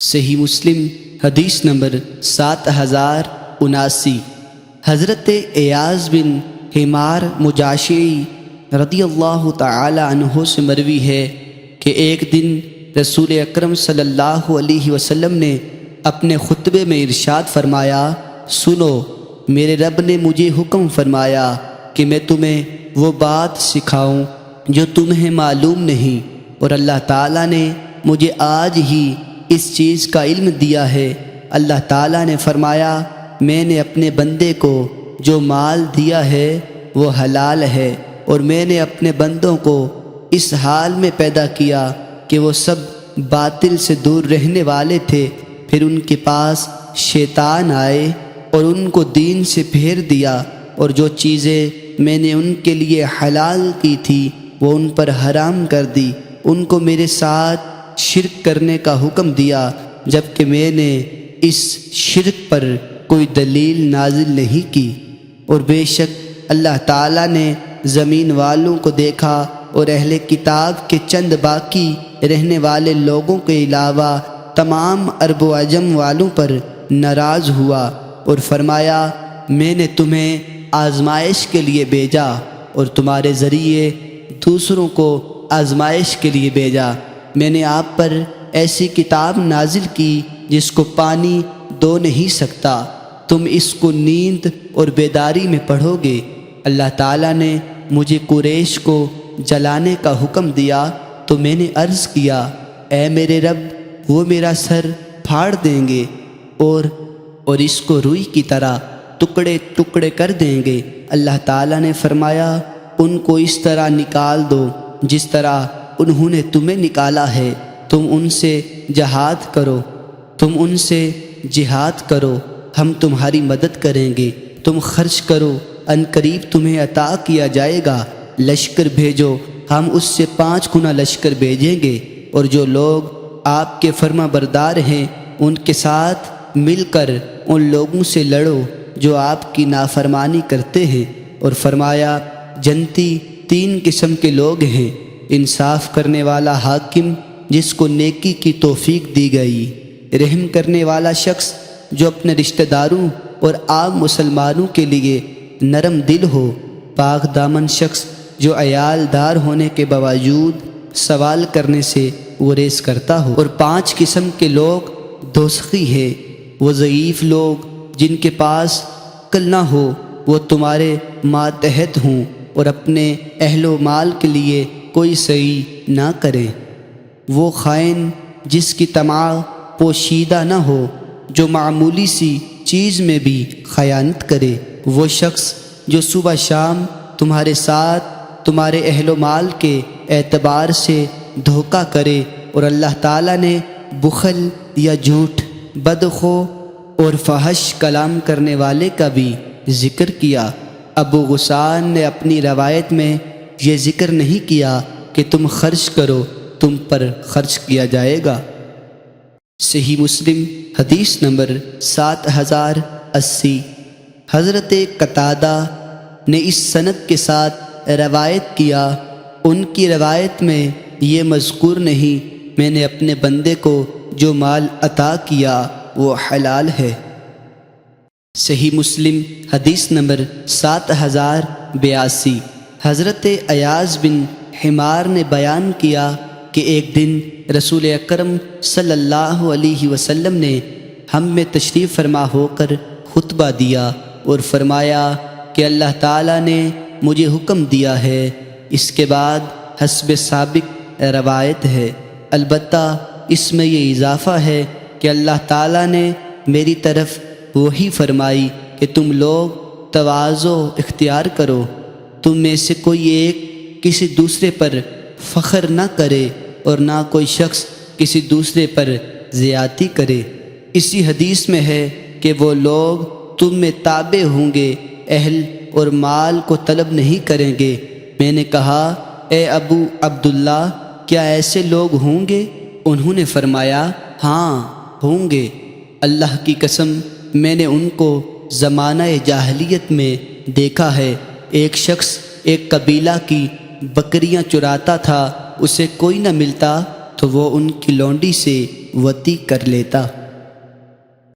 صحیح مسلم حدیث نمبر 7079۔ حضرت ایاز بن حمار مجاشعی رضی اللہ تعالی عنہ سے مروی ہے کہ ایک دن رسول اکرم صلی اللہ علیہ وسلم نے اپنے خطبے میں ارشاد فرمایا، سنو، میرے رب نے مجھے حکم فرمایا کہ میں تمہیں وہ بات سکھاؤں جو تمہیں معلوم نہیں، اور اللہ تعالیٰ نے مجھے آج ہی اس چیز کا علم دیا ہے۔ اللہ تعالیٰ نے فرمایا، میں نے اپنے بندے کو جو مال دیا ہے وہ حلال ہے، اور میں نے اپنے بندوں کو اس حال میں پیدا کیا کہ وہ سب باطل سے دور رہنے والے تھے، پھر ان کے پاس شیطان آئے اور ان کو دین سے پھیر دیا، اور جو چیزیں میں نے ان کے لیے حلال کی تھی وہ ان پر حرام کر دی، ان کو میرے ساتھ شرک کرنے کا حکم دیا، جبکہ میں نے اس شرک پر کوئی دلیل نازل نہیں کی۔ اور بے شک اللہ تعالیٰ نے زمین والوں کو دیکھا اور اہل کتاب کے چند باقی رہنے والے لوگوں کے علاوہ تمام عرب و عجم والوں پر ناراض ہوا اور فرمایا، میں نے تمہیں آزمائش کے لیے بھیجا اور تمہارے ذریعے دوسروں کو آزمائش کے لیے بھیجا۔ میں نے آپ پر ایسی کتاب نازل کی جس کو پانی دھو نہیں سکتا، تم اس کو نیند اور بیداری میں پڑھو گے۔ اللہ تعالیٰ نے مجھے قریش کو جلانے کا حکم دیا تو میں نے عرض کیا، اے میرے رب، وہ میرا سر پھاڑ دیں گے اور اس کو روئی کی طرح ٹکڑے ٹکڑے کر دیں گے۔ اللہ تعالیٰ نے فرمایا، ان کو اس طرح نکال دو جس طرح انہوں نے تمہیں نکالا ہے، تم ان سے جہاد کرو، ہم تمہاری مدد کریں گے، تم خرچ کرو، ان قریب تمہیں عطا کیا جائے گا، لشکر بھیجو، ہم اس سے 5 گنا لشکر بھیجیں گے، اور جو لوگ آپ کے فرما بردار ہیں ان کے ساتھ مل کر ان لوگوں سے لڑو جو آپ کی نافرمانی کرتے ہیں۔ اور فرمایا، جنتی 3 قسم کے لوگ ہیں، انصاف کرنے والا حاکم جس کو نیکی کی توفیق دی گئی، رحم کرنے والا شخص جو اپنے رشتہ داروں اور عام مسلمانوں کے لیے نرم دل ہو، پاک دامن شخص جو عیال دار ہونے کے باوجود سوال کرنے سے گریز کرتا ہو، اور 5 قسم کے لوگ دوزخی ہیں، وہ ضعیف لوگ جن کے پاس عقل نہ ہو، وہ تمہارے ماتحت ہوں اور اپنے اہل و مال کے لیے کوئی سعی نہ کریں، وہ خائن جس کی طمع پوشیدہ نہ ہو، جو معمولی سی چیز میں بھی خیانت کرے، وہ شخص جو صبح شام تمہارے ساتھ تمہارے اہل و مال کے اعتبار سے دھوکہ کرے۔ اور اللہ تعالیٰ نے بخل یا جھوٹ، بدخو اور فحش کلام کرنے والے کا بھی ذکر کیا۔ ابو غسان نے اپنی روایت میں یہ ذکر نہیں کیا کہ تم خرچ کرو، تم پر خرچ کیا جائے گا۔ صحیح مسلم حدیث نمبر 7080۔ حضرت قتادہ نے اس سند کے ساتھ روایت کیا، ان کی روایت میں یہ مذکور نہیں، میں نے اپنے بندے کو جو مال عطا کیا وہ حلال ہے۔ صحیح مسلم حدیث نمبر 7082۔ حضرت ایاز بن حمار نے بیان کیا کہ ایک دن رسول اکرم صلی اللہ علیہ وسلم نے ہم میں تشریف فرما ہو کر خطبہ دیا اور فرمایا کہ اللہ تعالیٰ نے مجھے حکم دیا ہے۔ اس کے بعد حسب سابق روایت ہے، البتہ اس میں یہ اضافہ ہے کہ اللہ تعالیٰ نے میری طرف وحی فرمائی کہ تم لوگ تواضع اختیار کرو، تم میں سے کوئی ایک کسی دوسرے پر فخر نہ کرے اور نہ کوئی شخص کسی دوسرے پر زیادتی کرے۔ اسی حدیث میں ہے کہ وہ لوگ تم میں تابع ہوں گے، اہل اور مال کو طلب نہیں کریں گے۔ میں نے کہا، اے ابو عبداللہ، کیا ایسے لوگ ہوں گے؟ انہوں نے فرمایا، ہاں ہوں گے، اللہ کی قسم میں نے ان کو زمانہ جاہلیت میں دیکھا ہے۔ ایک شخص ایک قبیلہ کی بکریاں چراتا تھا، اسے کوئی نہ ملتا تو وہ ان کی لونڈی سے وطی کر لیتا۔